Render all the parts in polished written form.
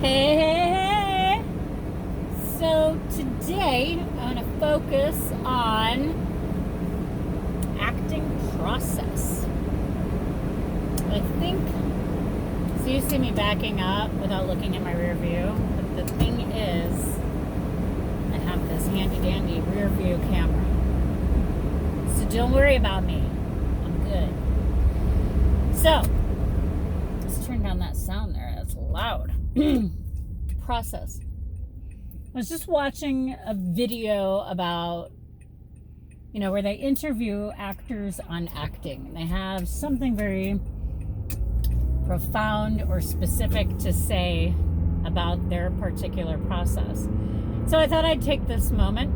Hey, hey, hey. So today I'm going to focus on acting process. I think, so you see me backing up without looking at my rear view, but the thing is, I have this handy dandy rear view camera. So don't worry about me. I'm good. So, let's turn down that sound there. That's loud. Process. I was just watching a video about, where they interview actors on acting. And they have something very profound or specific to say about their particular process. So I thought I'd take this moment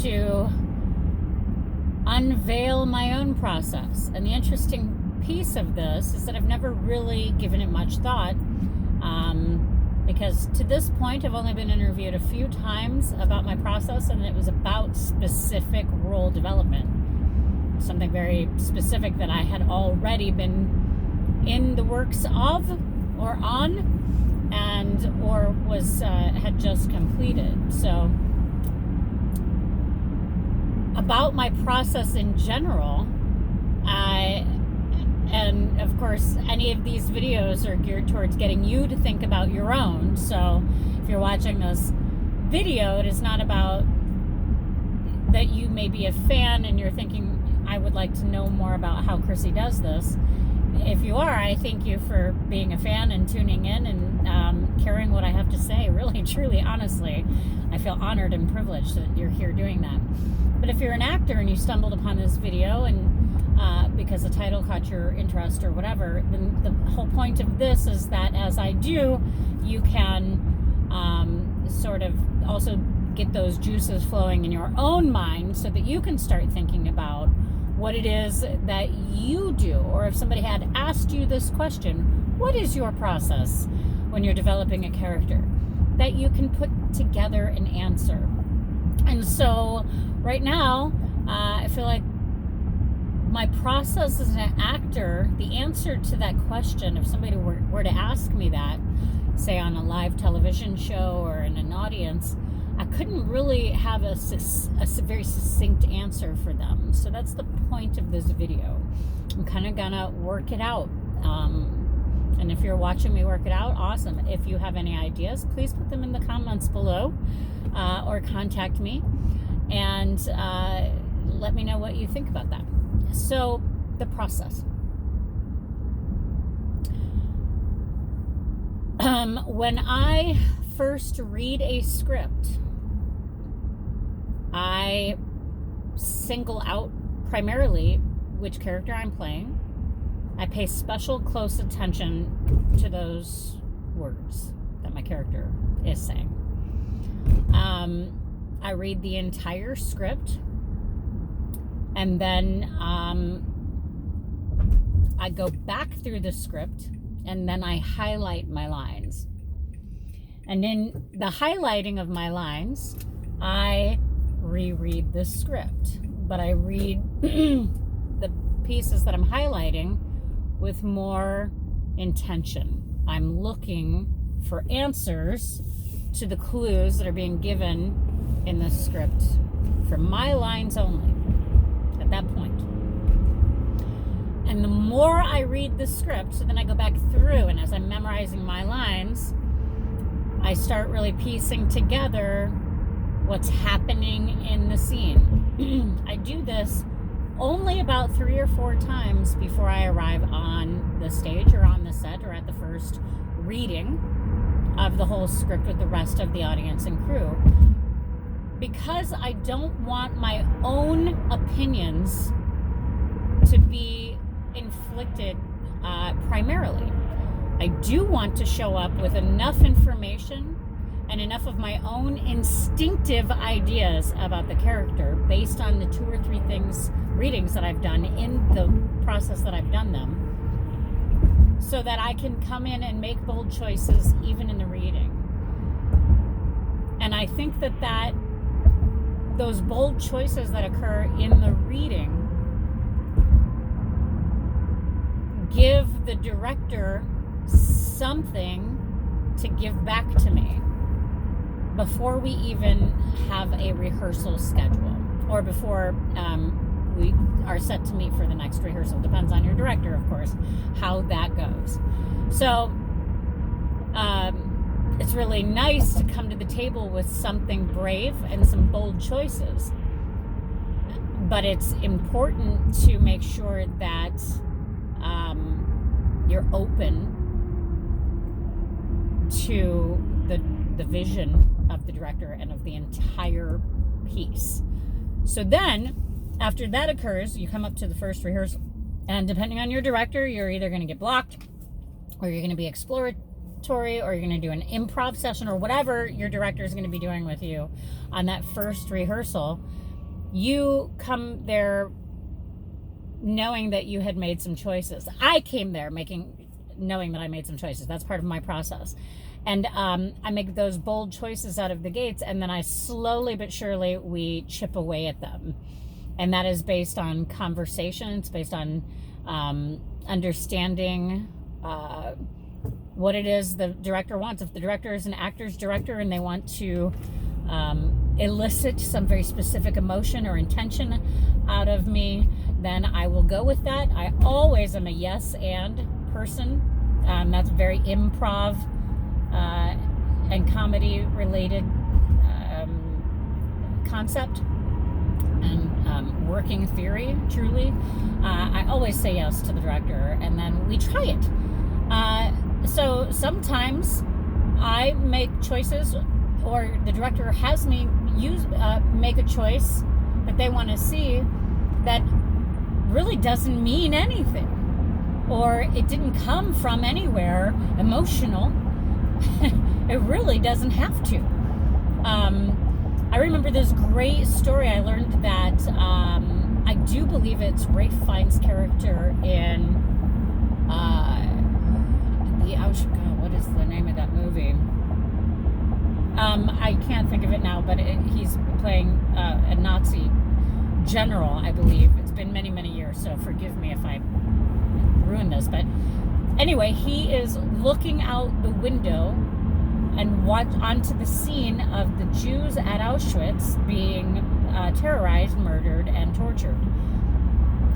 to unveil my own process. And the interesting piece of this is that I've never really given it much thought, because to this point I've only been interviewed a few times about my process, and it was about specific role development, something very specific that I had already been in the works of or on, and or was had just completed. So about my process in general, and of course, any of these videos are geared towards getting you to think about your own. So if you're watching this video, it is not about that you may be a fan and you're thinking, I would like to know more about how Chrissy does this. If you are, I thank you for being a fan and tuning in and caring what I have to say. Really, truly, honestly, I feel honored and privileged that you're here doing that. But if you're an actor and you stumbled upon this video and because the title caught your interest or whatever, then the whole point of this is that as I do, you can sort of also get those juices flowing in your own mind so that you can start thinking about what it is that you do. Or if somebody had asked you this question, what is your process when you're developing a character, that you can put together an answer. And so right now, I feel like my process as an actor, the answer to that question, if somebody were to ask me that, say on a live television show or in an audience, I couldn't really have a very succinct answer for them. So that's the point of this video. I'm kind of gonna work it out. And if you're watching me work it out, awesome. If you have any ideas, please put them in the comments below, or contact me and let me know what you think about that. So, the process. When I first read a script, I single out primarily which character I'm playing. I pay special close attention to those words that my character is saying. I read the entire script, and then I go back through the script, and then I highlight my lines. And in the highlighting of my lines, I reread the script, but I read the pieces that I'm highlighting with more intention. I'm looking for answers to the clues that are being given in the script from my lines only at that point. And the more I read the script, so then I go back through, and as I'm memorizing my lines, I start really piecing together what's happening in the scene. I do this only about 3 or 4 times before I arrive on the stage or on the set or at the first reading of the whole script with the rest of the audience and crew, because I don't want my own opinions to be inflicted primarily. I do want to show up with enough information and enough of my own instinctive ideas about the character based on the 2 or 3 readings that I've done in the process that I've done them, so that I can come in and make bold choices even in the reading. And I think that those bold choices that occur in the reading give the director something to give back to me before we even have a rehearsal schedule, or before we are set to meet for the next rehearsal. Depends on your director, of course, how that goes. So it's really nice to come to the table with something brave and some bold choices. But it's important to make sure that you're open to the vision of the director and of the entire piece. So then, after that occurs, you come up to the first rehearsal. And depending on your director, you're either going to get blocked, or you're going to be exploratory, or you're going to do an improv session, or whatever your director is going to be doing with you on that first rehearsal. You come there knowing that you had made some choices. I came there knowing that I made some choices. That's part of my process. And I make those bold choices out of the gates, and then I slowly but surely, we chip away at them. And that is based on conversation. It's based on understanding what it is the director wants. If the director is an actor's director and they want to elicit some very specific emotion or intention out of me, then I will go with that. I always am a yes and person. That's very improv and comedy related concept and working theory, truly. I always say yes to the director, and then we try it. So sometimes I make choices, or the director has me make a choice that they want to see that really doesn't mean anything, or it didn't come from anywhere emotional. It really doesn't have to. I remember this great story. I learned that I do believe it's Ralph Fiennes' character in what is the name of that movie? I can't think of it now, but he's playing a Nazi general, I believe. It's been many, many years, so forgive me if I ruin this. But anyway, he is looking out the window and watch onto the scene of the Jews at Auschwitz being terrorized, murdered, and tortured.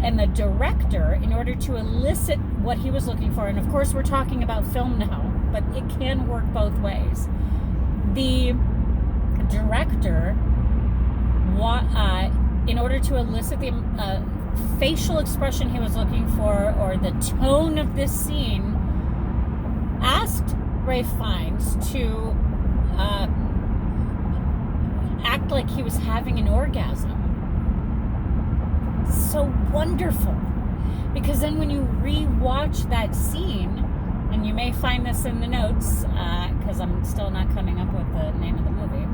And the director, in order to elicit what he was looking for, and of course we're talking about film now, but it can work both ways. The director, in order to elicit the facial expression he was looking for, or the tone of this scene, asked Ralph Fiennes to act like he was having an orgasm. So wonderful, because then when you re-watch that scene, and you may find this in the notes, because I'm still not coming up with the name of the movie.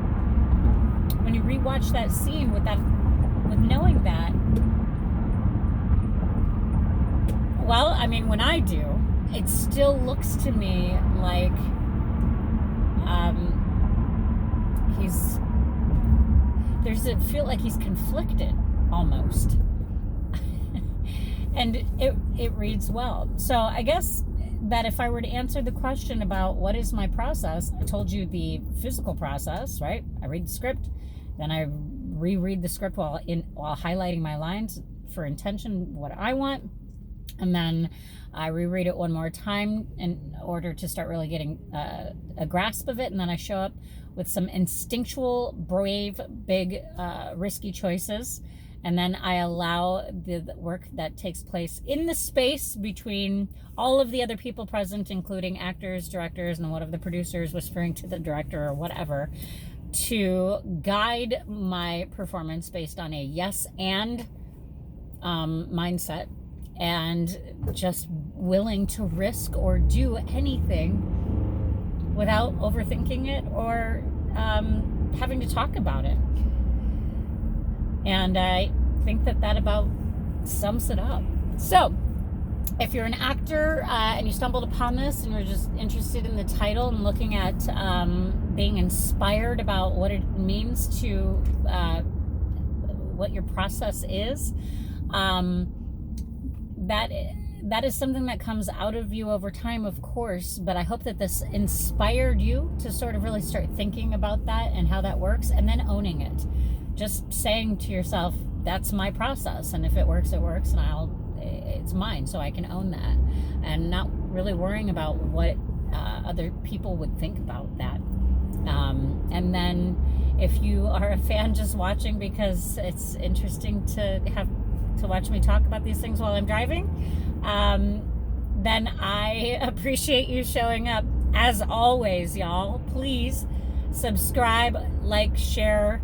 When you re-watch that scene with knowing that, well, I mean, when I do, it still looks to me like feel like he's conflicted almost. And it reads well. So I guess that if I were to answer the question about what is my process, I told you the physical process, right? I read the script, then I reread the script while highlighting my lines for intention, what I want, and then I reread it one more time in order to start really getting a grasp of it, and then I show up with some instinctual, brave, big, risky choices. And then I allow the work that takes place in the space between all of the other people present, including actors, directors, and one of the producers whispering to the director or whatever, to guide my performance based on a yes and mindset, and just willing to risk or do anything without overthinking it or having to talk about it. And I think that about sums it up. So, if you're an actor and you stumbled upon this and you're just interested in the title and looking at being inspired about what it means to, what your process is, that is something that comes out of you over time, of course, but I hope that this inspired you to sort of really start thinking about that and how that works, and then owning it. Just saying to yourself, that's my process, and if it works, it works, and it's mine, so I can own that, and not really worrying about what other people would think about that. And then if you are a fan just watching because it's interesting to watch me talk about these things while I'm driving, then I appreciate you showing up. As always, y'all, please subscribe, like, share,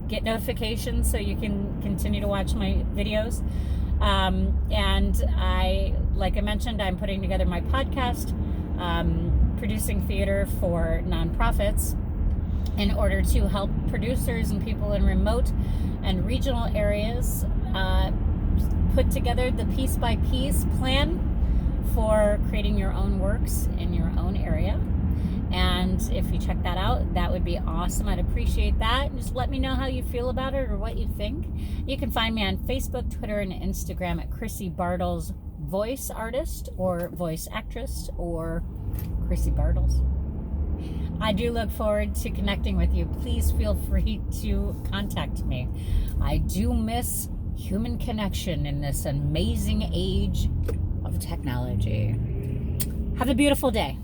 get notifications so you can continue to watch my videos. And like I mentioned, I'm putting together my podcast, producing theater for nonprofits in order to help producers and people in remote and regional areas put together the piece-by-piece plan for creating your own works in your own area. And if you check that out, that would be awesome. I'd appreciate that. And just let me know how you feel about it or what you think. You can find me on Facebook, Twitter, and Instagram at Chrissy Bartels, voice artist or voice actress, or Chrissy Bartels. I do look forward to connecting with you. Please feel free to contact me. I do miss human connection in this amazing age of technology. Have a beautiful day.